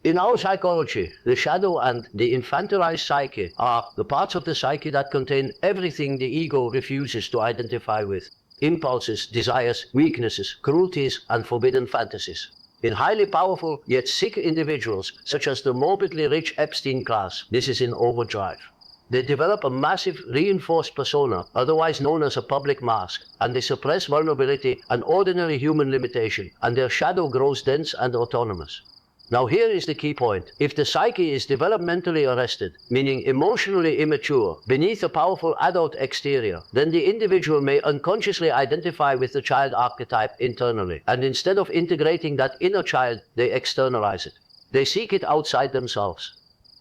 In our psychology, the shadow and the infantilized psyche are the parts of the psyche that contain everything the ego refuses to identify with: impulses, desires, weaknesses, cruelties, and forbidden fantasies. In highly powerful yet sick individuals, such as the morbidly rich Epstein class, this is in overdrive. They develop a massive reinforced persona, otherwise known as a public mask, and they suppress vulnerability and ordinary human limitation, and their shadow grows dense and autonomous. Now here is the key point. If the psyche is developmentally arrested, meaning emotionally immature, beneath a powerful adult exterior, then the individual may unconsciously identify with the child archetype internally, and instead of integrating that inner child, they externalize it. They seek it outside themselves.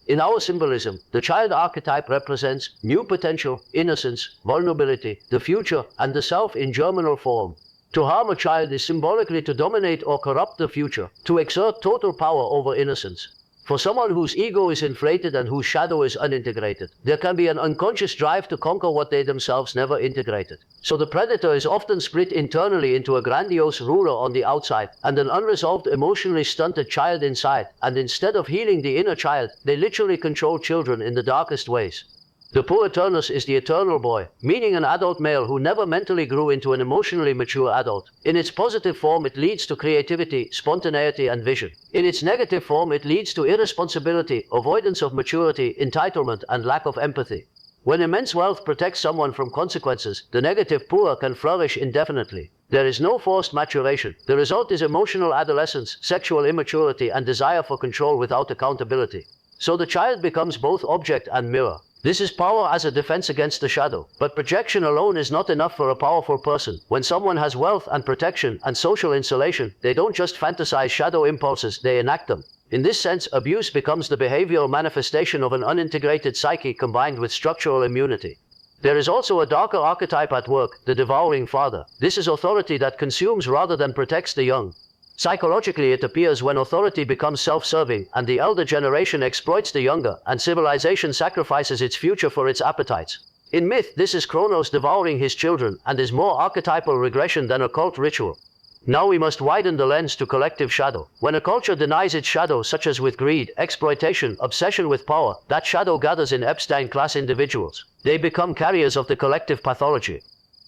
In our symbolism, the child archetype represents new potential, innocence, vulnerability, the future, and the self in germinal form. To harm a child is symbolically to dominate or corrupt the future, to exert total power over innocence. For someone whose ego is inflated and whose shadow is unintegrated, there can be an unconscious drive to conquer what they themselves never integrated. So the predator is often split internally into a grandiose ruler on the outside and an unresolved, emotionally stunted child inside, and instead of healing the inner child, they literally control children in the darkest ways. The poor Eternus is the eternal boy, meaning an adult male who never mentally grew into an emotionally mature adult. In its positive form, it leads to creativity, spontaneity, and vision. In its negative form, it leads to irresponsibility, avoidance of maturity, entitlement, and lack of empathy. When immense wealth protects someone from consequences, the negative poor can flourish indefinitely. There is no forced maturation. The result is emotional adolescence, sexual immaturity, and desire for control without accountability. So the child becomes both object and mirror. This is power as a defense against the shadow. But projection alone is not enough for a powerful person. When someone has wealth and protection and social insulation, they don't just fantasize shadow impulses, they enact them. In this sense, abuse becomes the behavioral manifestation of an unintegrated psyche combined with structural immunity. There is also a darker archetype at work, the devouring father. This is authority that consumes rather than protects the young. Psychologically, it appears when authority becomes self-serving, and the elder generation exploits the younger, and civilization sacrifices its future for its appetites. In myth, this is Kronos devouring his children, and is more archetypal regression than a cult ritual. Now we must widen the lens to collective shadow. When a culture denies its shadow, such as with greed, exploitation, obsession with power, that shadow gathers in Epstein class individuals. They become carriers of the collective pathology.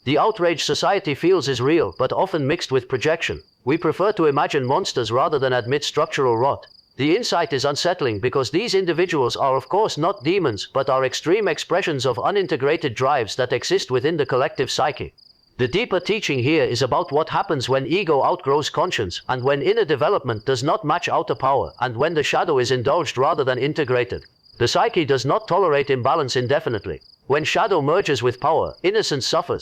The outrage society feels is real, but often mixed with projection. We prefer to imagine monsters rather than admit structural rot. The insight is unsettling because these individuals are of course not demons, but are extreme expressions of unintegrated drives that exist within the collective psyche. The deeper teaching here is about what happens when ego outgrows conscience, and when inner development does not match outer power, and when the shadow is indulged rather than integrated. The psyche does not tolerate imbalance indefinitely. When shadow merges with power, innocence suffers.